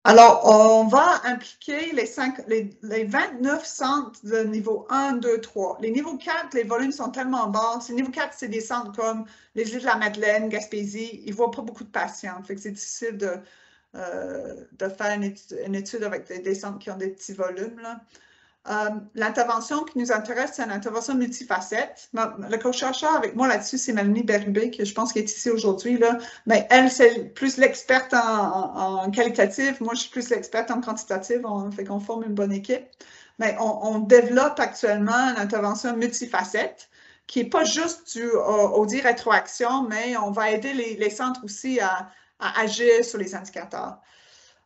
Alors, on va impliquer les 29 centres de niveau 1, 2, 3. Les niveaux 4, les volumes sont tellement bas. Les niveaux 4, c'est des centres comme les îles de la Madeleine, Gaspésie. Ils ne voient pas beaucoup de patients. Fait que c'est difficile de faire une étude avec des centres qui ont des petits volumes, là. L'intervention qui nous intéresse, c'est une intervention multifacette. Le co-chercheur avec moi là-dessus, c'est Mélanie Bérubé, que je pense qu'elle est ici aujourd'hui. Mais elle, c'est plus l'experte en qualitatif. Moi, je suis plus l'experte en quantitative. On fait qu'on forme une bonne équipe. Mais on développe actuellement une intervention multifacette qui n'est pas juste du audit rétroaction, mais on va aider les centres aussi à agir sur les indicateurs.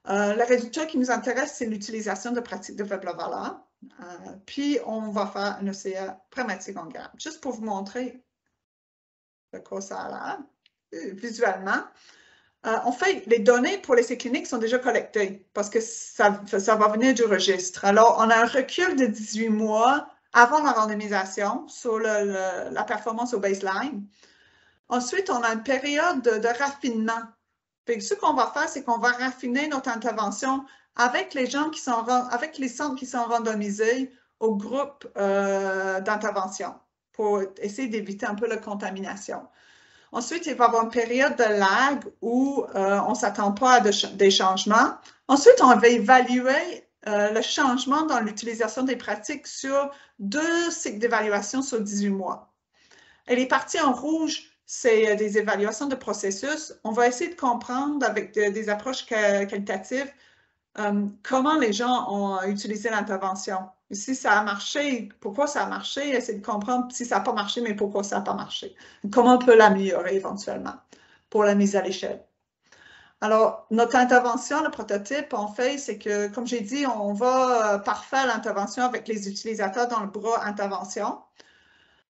Le résultat qui nous intéresse, c'est l'utilisation de pratiques de faible valeur. Puis, on va faire un ECA pragmatique en gamme. Juste pour vous montrer de quoi ça a l'air visuellement. En fait, les données pour l'essai clinique sont déjà collectées parce que ça va venir du registre. Alors, on a un recul de 18 mois avant la randomisation sur la performance au baseline. Ensuite, on a une période de raffinement. Fait que ce qu'on va faire, c'est qu'on va raffiner notre intervention avec les gens qui sont, avec les centres qui sont randomisés au groupe d'intervention pour essayer d'éviter un peu la contamination. Ensuite, il va y avoir une période de lag où on ne s'attend pas à des changements. Ensuite, on va évaluer le changement dans l'utilisation des pratiques sur 2 cycles d'évaluation sur 18 mois. Et les parties en rouge, c'est des évaluations de processus. On va essayer de comprendre avec des approches qualitatives comment les gens ont utilisé l'intervention. Si ça a marché, pourquoi ça a marché, essayer de comprendre si ça n'a pas marché, mais pourquoi ça n'a pas marché. Comment on peut l'améliorer éventuellement pour la mise à l'échelle. Alors, notre intervention, le prototype, en fait, c'est que, comme j'ai dit, on va parfaire l'intervention avec les utilisateurs dans le bras intervention.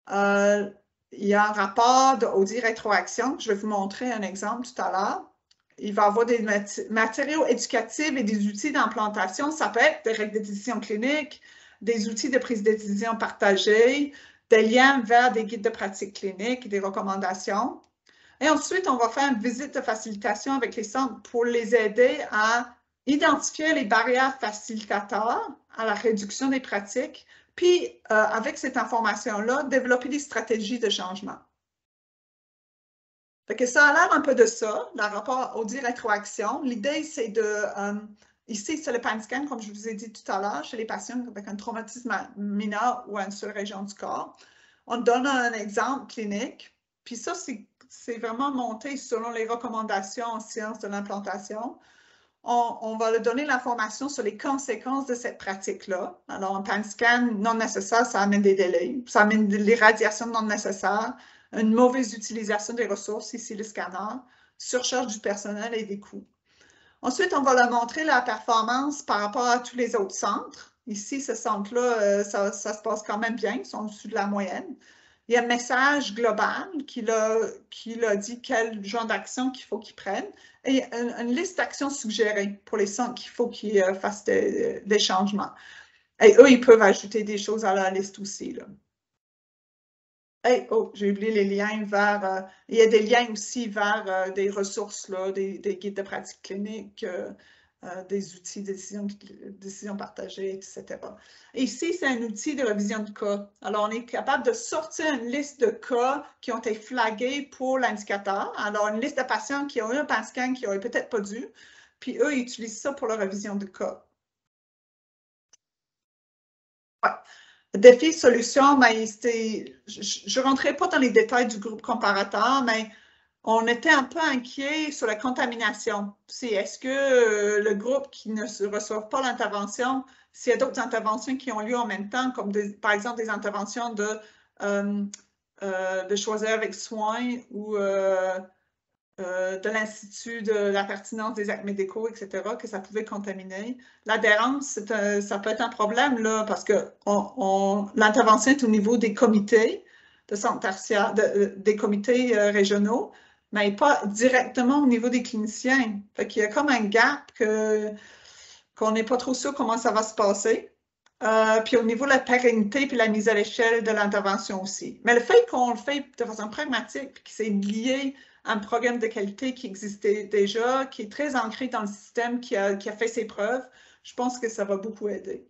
Il y a un rapport d'audit rétroaction. Je vais vous montrer un exemple tout à l'heure. Il va y avoir des matériaux éducatifs et des outils d'implantation. Ça peut être des règles de décision clinique, des outils de prise de décision partagés, des liens vers des guides de pratique clinique, des recommandations. Et ensuite, on va faire une visite de facilitation avec les centres pour les aider à identifier les barrières facilitateurs à la réduction des pratiques, puis avec cette information-là, développer des stratégies de changement. Fait que ça a l'air un peu de ça, le rapport audit rétroaction. L'idée, c'est de, ici, c'est le PANSCAN, comme je vous ai dit tout à l'heure, chez les patients avec un traumatisme mineur ou à une seule région du corps. On donne un exemple clinique, puis ça, c'est vraiment monté selon les recommandations en sciences de l'implantation. On va leur donner l'information sur les conséquences de cette pratique-là. Alors, un PANSCAN non nécessaire, ça amène des délais, ça amène de l'irradiation non nécessaire, une mauvaise utilisation des ressources, ici le scanner, surcharge du personnel et des coûts. Ensuite, on va leur montrer la performance par rapport à tous les autres centres. Ici, ce centre-là, ça se passe quand même bien, ils sont au-dessus de la moyenne. Il y a un message global qui leur dit quel genre d'action qu'il faut qu'ils prennent et une liste d'actions suggérées pour les centres qu'il faut qu'ils fassent des changements. Et eux, ils peuvent ajouter des choses à la liste aussi, là. Hey, oh, j'ai oublié les liens vers... il y a des liens aussi vers des ressources, là, des guides de pratique clinique, des outils de décision partagée, etc. Et ici, c'est un outil de révision de cas. Alors, on est capable de sortir une liste de cas qui ont été flagués pour l'indicateur. Alors, une liste de patients qui ont eu un PANSCAN qui n'auraient peut-être pas dû, puis eux, ils utilisent ça pour la révision de cas. Ouais. Défi, solution, mais je ne rentrerai pas dans les détails du groupe comparateur, mais on était un peu inquiet sur la contamination. Est-ce que le groupe qui ne reçoit pas l'intervention, s'il y a d'autres interventions qui ont lieu en même temps, comme par exemple des interventions de choisir avec soin ou de l'Institut de la pertinence des actes médicaux, etc., que ça pouvait contaminer. L'adhérence, ça peut être un problème, là, parce que l'intervention est au niveau des comités de centres tertiaires, des comités régionaux, mais pas directement au niveau des cliniciens. Fait qu'il y a comme un gap qu'on n'est pas trop sûr comment ça va se passer. Puis au niveau de la pérennité puis la mise à l'échelle de l'intervention aussi. Mais le fait qu'on le fait de façon pragmatique, puis que c'est lié à un programme de qualité qui existait déjà, qui est très ancré dans le système, qui a fait ses preuves, je pense que ça va beaucoup aider.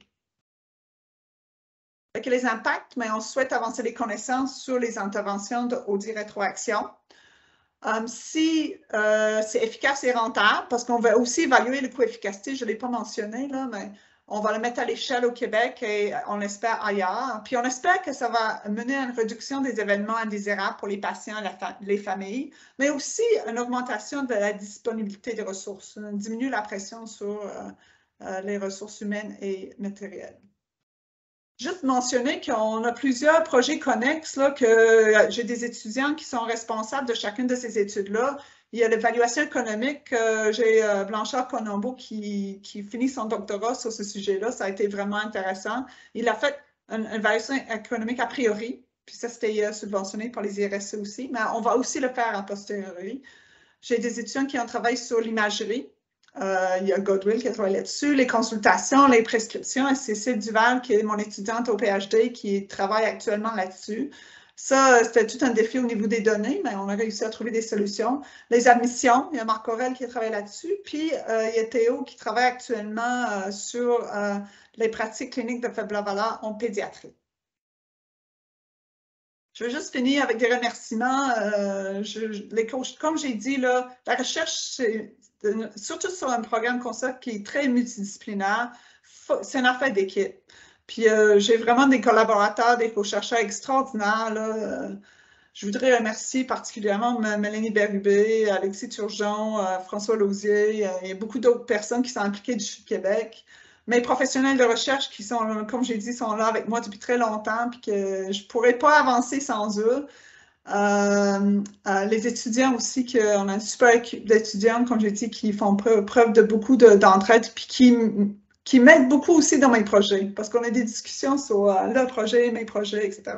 Fait que les impacts, mais on souhaite avancer les connaissances sur les interventions d'audit rétroaction. Si c'est efficace et rentable, parce qu'on va aussi évaluer le coût efficacité, je ne l'ai pas mentionné, là, mais on va le mettre à l'échelle au Québec et on espère ailleurs. Puis on espère que ça va mener à une réduction des événements indésirables pour les patients et les familles, mais aussi une augmentation de la disponibilité des ressources, diminuer la pression sur les ressources humaines et matérielles. Juste mentionner qu'on a plusieurs projets connexes, là, que j'ai des étudiants qui sont responsables de chacune de ces études-là. Il y a l'évaluation économique. J'ai Blanchard Colombo qui finit son doctorat sur ce sujet-là. Ça a été vraiment intéressant. Il a fait une évaluation économique a priori, puis ça, c'était subventionné par les IRSC aussi, mais on va aussi le faire a posteriori. J'ai des étudiants qui ont travaillé sur l'imagerie. Il y a Godwill qui a travaillé là-dessus, les consultations, les prescriptions, et c'est Cécile Duval, qui est mon étudiante au PhD, qui travaille actuellement là-dessus. Ça, c'était tout un défi au niveau des données, mais on a réussi à trouver des solutions. Les admissions, il y a Marc Aurel qui travaille là-dessus, puis il y a Théo qui travaille actuellement sur les pratiques cliniques de faible valeur en pédiatrie. Je veux juste finir avec des remerciements. Les coachs, comme j'ai dit, là, la recherche, surtout sur un programme comme ça qui est très multidisciplinaire, c'est une affaire d'équipe. Puis j'ai vraiment des collaborateurs, des co-chercheurs extraordinaires. Là. Je voudrais remercier particulièrement Mélanie Bérubé, Alexis Turgeon, François Lausier. Il y a beaucoup d'autres personnes qui sont impliquées du Québec. Mes professionnels de recherche qui sont, comme j'ai dit, sont là avec moi depuis très longtemps, puis que je ne pourrais pas avancer sans eux. Les étudiants aussi, on a une super équipe d'étudiants, comme j'ai dit, qui font preuve de beaucoup d'entraide, puis qui m'aident beaucoup aussi dans mes projets, parce qu'on a des discussions sur leur projet, mes projets, etc.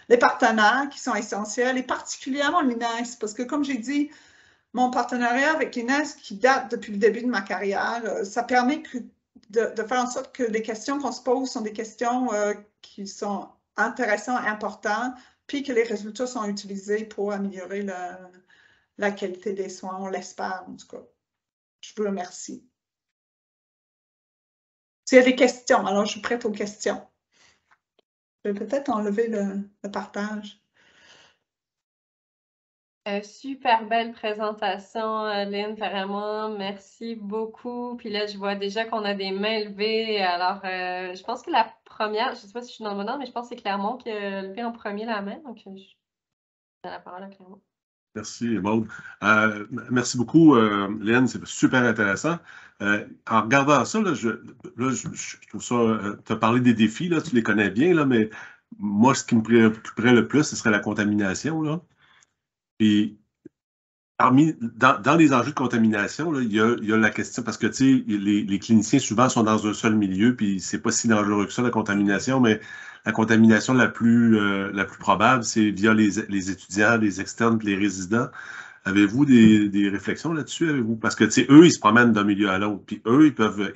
Les partenaires qui sont essentiels, et particulièrement l'INES, parce que comme j'ai dit, mon partenariat avec l'INES qui date depuis le début de ma carrière, ça permet de faire en sorte que les questions qu'on se pose sont des questions qui sont intéressantes, importantes, puis que les résultats sont utilisés pour améliorer la qualité des soins, on l'espère en tout cas. Je vous remercie. S'il y a des questions, alors je suis prête aux questions. Je vais peut-être enlever le partage. Super belle présentation, Lynn, vraiment, merci beaucoup. Puis là, je vois déjà qu'on a des mains levées. Alors, je pense que la première, je ne sais pas si je suis dans le bon ordre, mais je pense que c'est Clermont qui a levé en premier la main. Donc, je donne la parole à Clermont. Merci, Maud. Merci beaucoup, Lynn, c'est super intéressant. En regardant ça, je trouve ça, tu as parlé des défis, là, tu les connais bien, là, mais moi, ce qui me préoccuperait le plus, ce serait la contamination. Là. Et dans les enjeux de contamination, là, il y a la question, parce que les cliniciens souvent sont dans un seul milieu, puis c'est pas si dangereux que ça, la contamination, mais la contamination la plus probable, c'est via les étudiants, les externes, les résidents. Avez-vous des réflexions là-dessus, avez-vous? Parce que eux, ils se promènent d'un milieu à l'autre, puis eux, ils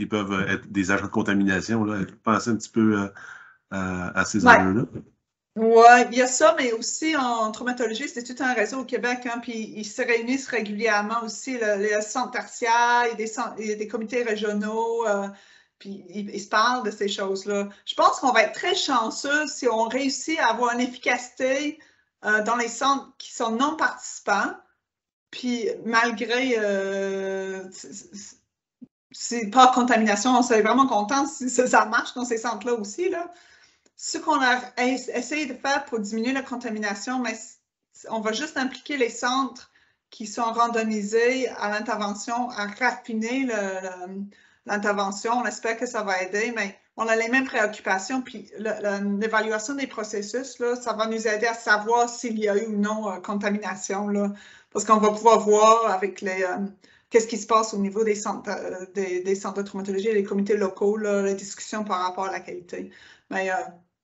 peuvent être des agents de contamination. Là. Pensez un petit peu à ces enjeux-là. Oui, il y a ça, mais aussi en traumatologie, c'est tout un réseau au Québec, hein, puis ils se réunissent régulièrement aussi, les centres tertiaires, il y a des comités régionaux, puis ils se parlent de ces choses-là. Je pense qu'on va être très chanceux si on réussit à avoir une efficacité dans les centres qui sont non participants, puis malgré, c'est pas contamination, on serait vraiment content si ça marche dans ces centres-là aussi, là. Ce qu'on a essayé de faire pour diminuer la contamination, mais on va juste impliquer les centres qui sont randomisés à l'intervention, à raffiner l'intervention. On espère que ça va aider, mais on a les mêmes préoccupations. Puis l'évaluation des processus, là, ça va nous aider à savoir s'il y a eu ou non contamination, là, parce qu'on va pouvoir voir avec qu'est-ce qui se passe au niveau des centres de traumatologie et des comités locaux, là, les discussions par rapport à la qualité. Mais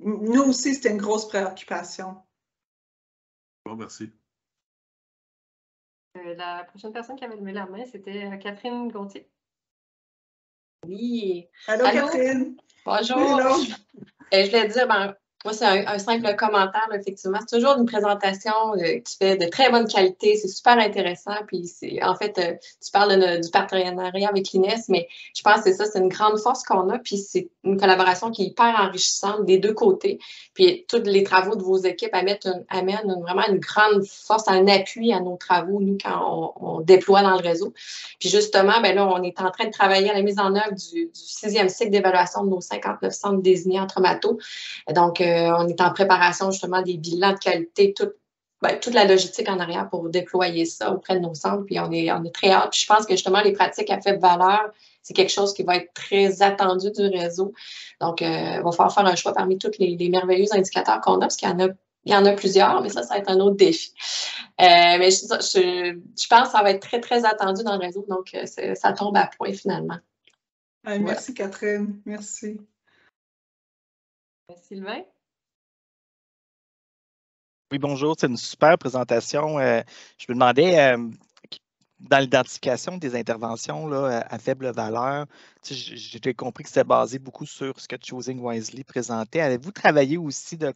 nous aussi, c'était une grosse préoccupation. Bon, merci. La prochaine personne qui avait levé la main, c'était Catherine Gontier. Oui. Allô, Catherine. Bonjour. Hello. Je voulais dire, moi, c'est un simple commentaire, là, effectivement. C'est toujours une présentation qui fait de très bonne qualité. C'est super intéressant. Puis, en fait, tu parles du partenariat avec l'INES, mais je pense que c'est une grande force qu'on a. Puis, c'est une collaboration qui est hyper enrichissante des deux côtés. Puis, tous les travaux de vos équipes amènent vraiment une grande force, un appui à nos travaux, nous, quand on déploie dans le réseau. Puis, justement, là, on est en train de travailler à la mise en œuvre du 6e cycle d'évaluation de nos 59 centres désignés en traumato. Donc, on est en préparation justement des bilans de qualité, tout toute la logistique en arrière pour déployer ça auprès de nos centres. Puis on est très hâte. Puis je pense que justement, les pratiques à faible valeur, c'est quelque chose qui va être très attendu du réseau. Donc, il va falloir faire un choix parmi tous les merveilleux indicateurs qu'on a, parce qu'il y en a plusieurs, mais ça va être un autre défi. Mais je pense que ça va être très, très attendu dans le réseau. Donc, ça tombe à point finalement. Merci, voilà. Catherine. Merci. Sylvain? Oui, bonjour. C'est une super présentation. Je me demandais, dans l'identification des interventions là, à faible valeur, j'ai compris que c'était basé beaucoup sur ce que Choosing Wisely présentait. Avez-vous travaillé aussi de